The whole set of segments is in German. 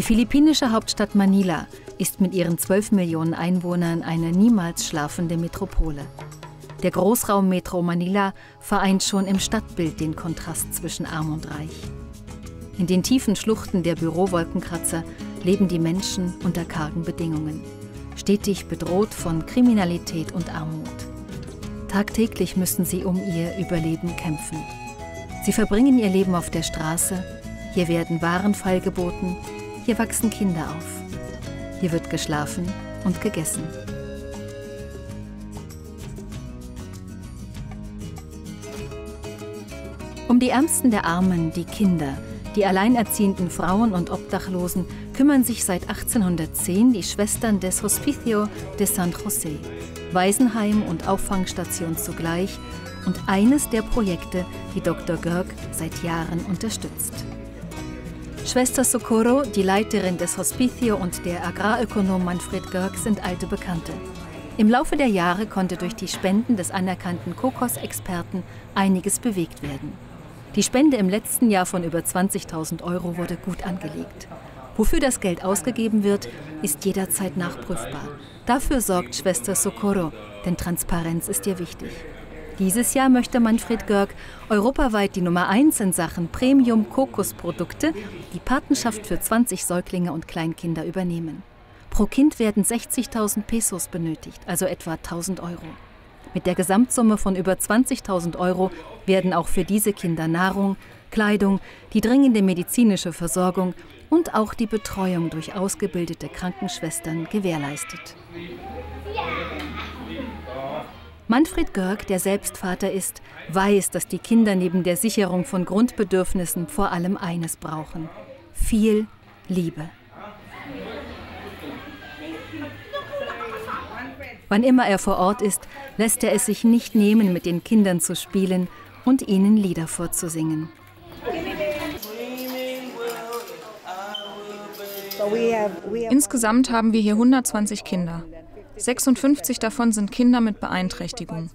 Die philippinische Hauptstadt Manila ist mit ihren 12 Millionen Einwohnern eine niemals schlafende Metropole. Der Großraum Metro Manila vereint schon im Stadtbild den Kontrast zwischen Arm und Reich. In den tiefen Schluchten der Bürowolkenkratzer leben die Menschen unter kargen Bedingungen, stetig bedroht von Kriminalität und Armut. Tagtäglich müssen sie um ihr Überleben kämpfen. Sie verbringen ihr Leben auf der Straße, hier werden Waren feilgeboten, hier wachsen Kinder auf. Hier wird geschlafen und gegessen. Um die Ärmsten der Armen, die Kinder, die alleinerziehenden Frauen und Obdachlosen kümmern sich seit 1810 die Schwestern des Hospicio de San José, Waisenheim und Auffangstation zugleich und eines der Projekte, die Dr. Görg seit Jahren unterstützt. Schwester Socorro, die Leiterin des Hospicio und der Agrarökonom Manfred Görg sind alte Bekannte. Im Laufe der Jahre konnte durch die Spenden des anerkannten Kokos-Experten einiges bewegt werden. Die Spende im letzten Jahr von über 20.000 € wurde gut angelegt. Wofür das Geld ausgegeben wird, ist jederzeit nachprüfbar. Dafür sorgt Schwester Socorro, denn Transparenz ist ihr wichtig. Dieses Jahr möchte Manfred Görg europaweit die Nummer 1 in Sachen Premium-Kokosprodukte, die Patenschaft für 20 Säuglinge und Kleinkinder übernehmen. Pro Kind werden 60.000 Pesos benötigt, also etwa 1.000 €. Mit der Gesamtsumme von über 20.000 € werden auch für diese Kinder Nahrung, Kleidung, die dringende medizinische Versorgung und auch die Betreuung durch ausgebildete Krankenschwestern gewährleistet. Manfred Görg, der selbst Vater ist, weiß, dass die Kinder neben der Sicherung von Grundbedürfnissen vor allem eines brauchen: viel Liebe. Wann immer er vor Ort ist, lässt er es sich nicht nehmen, mit den Kindern zu spielen und ihnen Lieder vorzusingen. Insgesamt haben wir hier 120 Kinder. 56 davon sind Kinder mit Beeinträchtigung.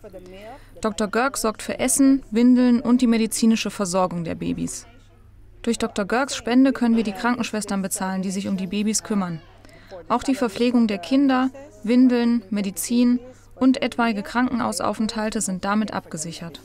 Dr. Görg sorgt für Essen, Windeln und die medizinische Versorgung der Babys. Durch Dr. Görgs Spende können wir die Krankenschwestern bezahlen, die sich um die Babys kümmern. Auch die Verpflegung der Kinder, Windeln, Medizin und etwaige Krankenhausaufenthalte sind damit abgesichert.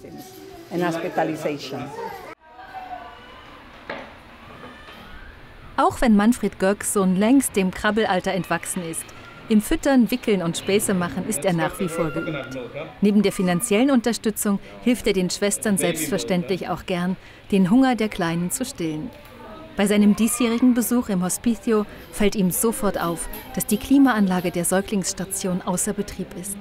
Auch wenn Manfred Görgs Sohn längst dem Krabbelalter entwachsen ist, im Füttern, Wickeln und Späße machen ist er nach wie vor geübt. Neben der finanziellen Unterstützung hilft er den Schwestern selbstverständlich auch gern, den Hunger der Kleinen zu stillen. Bei seinem diesjährigen Besuch im Hospicio fällt ihm sofort auf, dass die Klimaanlage der Säuglingsstation außer Betrieb ist.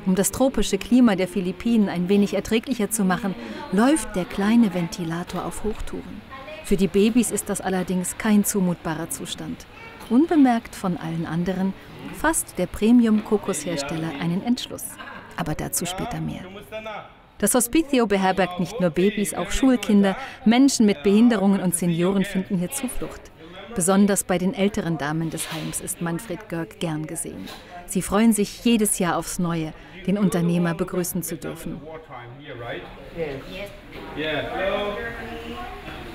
Um das tropische Klima der Philippinen ein wenig erträglicher zu machen, läuft der kleine Ventilator auf Hochtouren. Für die Babys ist das allerdings kein zumutbarer Zustand. Unbemerkt von allen anderen fasst der Premium-Kokoshersteller einen Entschluss. Aber dazu später mehr. Das Hospicio beherbergt nicht nur Babys, auch Schulkinder, Menschen mit Behinderungen und Senioren finden hier Zuflucht. Besonders bei den älteren Damen des Heims ist Manfred Görg gern gesehen. Sie freuen sich jedes Jahr aufs Neue, den Unternehmer begrüßen zu dürfen.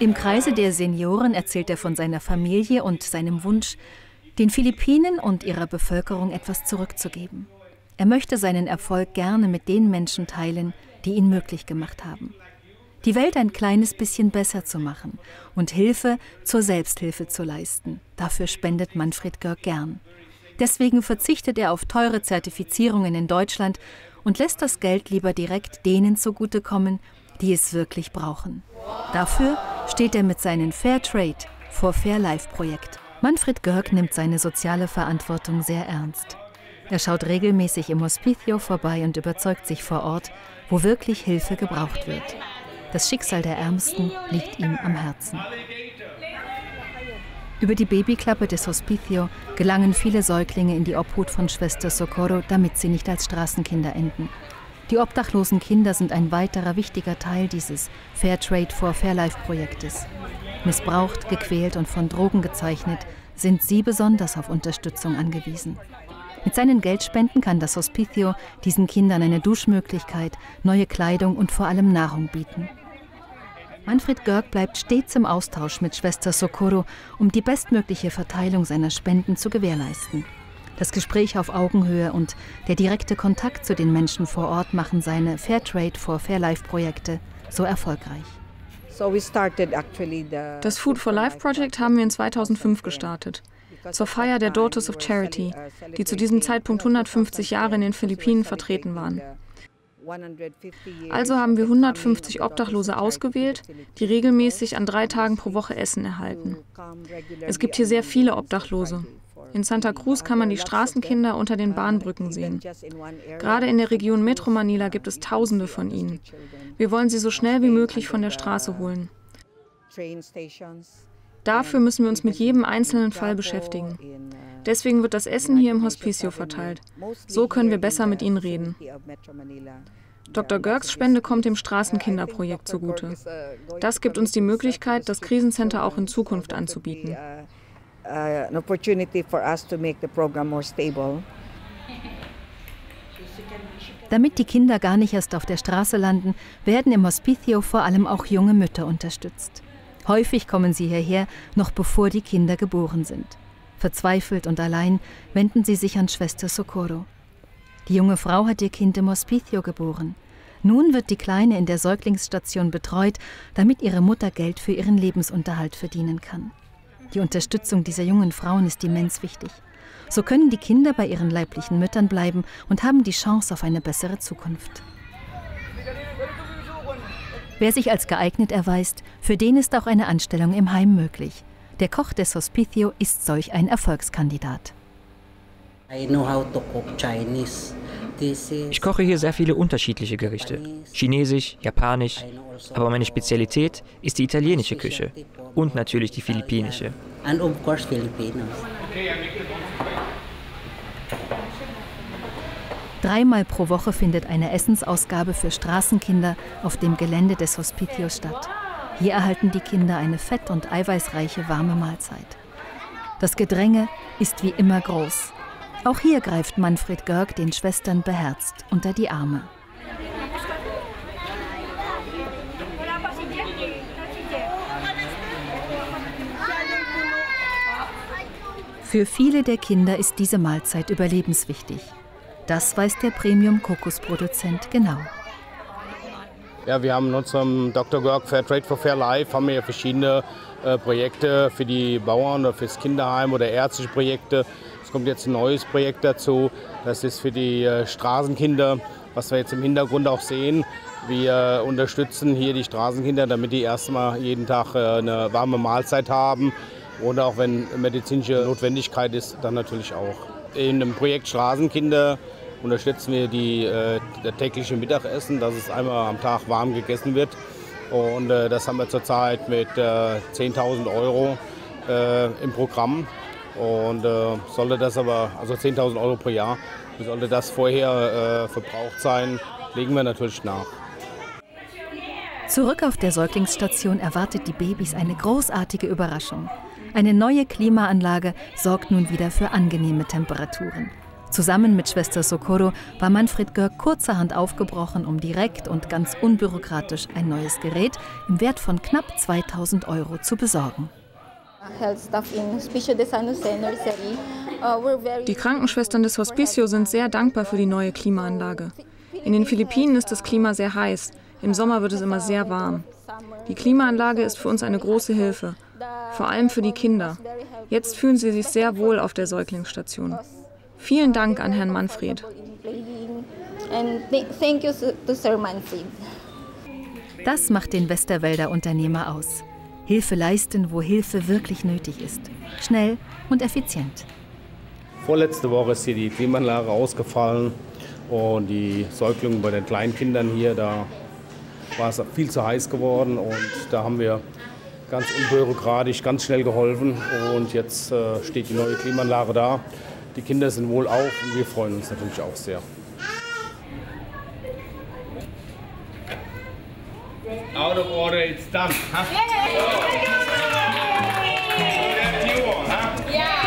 Im Kreise der Senioren erzählt er von seiner Familie und seinem Wunsch, den Philippinen und ihrer Bevölkerung etwas zurückzugeben. Er möchte seinen Erfolg gerne mit den Menschen teilen, die ihn möglich gemacht haben. Die Welt ein kleines bisschen besser zu machen und Hilfe zur Selbsthilfe zu leisten. Dafür spendet Manfred Görg gern. Deswegen verzichtet er auf teure Zertifizierungen in Deutschland und lässt das Geld lieber direkt denen zugutekommen, die es wirklich brauchen. Dafür steht er mit seinem Fairtrade for Fair Life Projekt. Manfred Görg nimmt seine soziale Verantwortung sehr ernst. Er schaut regelmäßig im Hospicio vorbei und überzeugt sich vor Ort, wo wirklich Hilfe gebraucht wird. Das Schicksal der Ärmsten liegt ihm am Herzen. Über die Babyklappe des Hospicio gelangen viele Säuglinge in die Obhut von Schwester Socorro, damit sie nicht als Straßenkinder enden. Die obdachlosen Kinder sind ein weiterer wichtiger Teil dieses Fairtrade for Fairlife Projektes. Missbraucht, gequält und von Drogen gezeichnet, sind sie besonders auf Unterstützung angewiesen. Mit seinen Geldspenden kann das Hospicio diesen Kindern eine Duschmöglichkeit, neue Kleidung und vor allem Nahrung bieten. Manfred Görg bleibt stets im Austausch mit Schwester Socorro, um die bestmögliche Verteilung seiner Spenden zu gewährleisten. Das Gespräch auf Augenhöhe und der direkte Kontakt zu den Menschen vor Ort machen seine Fairtrade for Fairlife-Projekte so erfolgreich. Das Food for Life Project haben wir in 2005 gestartet, zur Feier der Daughters of Charity, die zu diesem Zeitpunkt 150 Jahre in den Philippinen vertreten waren. Also haben wir 150 Obdachlose ausgewählt, die regelmäßig an 3 Tagen pro Woche Essen erhalten. Es gibt hier sehr viele Obdachlose. In Santa Cruz kann man die Straßenkinder unter den Bahnbrücken sehen. Gerade in der Region Metro Manila gibt es Tausende von ihnen. Wir wollen sie so schnell wie möglich von der Straße holen. Dafür müssen wir uns mit jedem einzelnen Fall beschäftigen. Deswegen wird das Essen hier im Hospicio verteilt. So können wir besser mit ihnen reden. Dr. Görgs Spende kommt dem Straßenkinderprojekt zugute. Das gibt uns die Möglichkeit, das Krisencenter auch in Zukunft anzubieten. Damit die Kinder gar nicht erst auf der Straße landen, werden im Hospicio vor allem auch junge Mütter unterstützt. Häufig kommen sie hierher, noch bevor die Kinder geboren sind. Verzweifelt und allein wenden sie sich an Schwester Socorro. Die junge Frau hat ihr Kind im Hospicio geboren. Nun wird die Kleine in der Säuglingsstation betreut, damit ihre Mutter Geld für ihren Lebensunterhalt verdienen kann. Die Unterstützung dieser jungen Frauen ist immens wichtig. So können die Kinder bei ihren leiblichen Müttern bleiben und haben die Chance auf eine bessere Zukunft. Wer sich als geeignet erweist, für den ist auch eine Anstellung im Heim möglich. Der Koch des Hospicio ist solch ein Erfolgskandidat. Ich koche hier sehr viele unterschiedliche Gerichte. Chinesisch, japanisch, aber meine Spezialität ist die italienische Küche und natürlich die philippinische. Dreimal pro Woche findet eine Essensausgabe für Straßenkinder auf dem Gelände des Hospicios statt. Hier erhalten die Kinder eine fett- und eiweißreiche warme Mahlzeit. Das Gedränge ist wie immer groß. Auch hier greift Manfred Görg den Schwestern beherzt unter die Arme. Für viele der Kinder ist diese Mahlzeit überlebenswichtig. Das weiß der Premium-Kokosproduzent genau. Ja, wir haben in unserem Dr. Görg Fairtrade for Fairlife haben wir verschiedene Projekte für die Bauern oder fürs Kinderheim oder ärztliche Projekte. Es kommt jetzt ein neues Projekt dazu. Das ist für die Straßenkinder, was wir jetzt im Hintergrund auch sehen. Wir unterstützen hier die Straßenkinder, damit die erstmal jeden Tag eine warme Mahlzeit haben. Und auch wenn medizinische Notwendigkeit ist, dann natürlich auch. In dem Projekt Straßenkinder unterstützen wir das tägliche Mittagessen, dass es einmal am Tag warm gegessen wird. Und das haben wir zurzeit mit 10.000 Euro im Programm. Und sollte das aber, also 10.000 Euro pro Jahr, sollte das vorher verbraucht sein, legen wir natürlich nach. Zurück auf der Säuglingsstation erwartet die Babys eine großartige Überraschung. Eine neue Klimaanlage sorgt nun wieder für angenehme Temperaturen. Zusammen mit Schwester Socorro war Manfred Görg kurzerhand aufgebrochen, um direkt und ganz unbürokratisch ein neues Gerät im Wert von knapp 2.000 Euro zu besorgen. Die Krankenschwestern des Hospicio sind sehr dankbar für die neue Klimaanlage. In den Philippinen ist das Klima sehr heiß. Im Sommer wird es immer sehr warm. Die Klimaanlage ist für uns eine große Hilfe, vor allem für die Kinder. Jetzt fühlen sie sich sehr wohl auf der Säuglingsstation. Vielen Dank an Herrn Manfred. Das macht den Westerwälder Unternehmer aus. Hilfe leisten, wo Hilfe wirklich nötig ist. Schnell und effizient. Vorletzte Woche ist hier die Klimaanlage ausgefallen und die Säuglung bei den kleinen Kindern hier, da war es viel zu heiß geworden und da haben wir ganz unbürokratisch, ganz schnell geholfen und jetzt steht die neue Klimaanlage da. Die Kinder sind wohlauf und wir freuen uns natürlich auch sehr. Out of order, it's done. Huh? Yeah.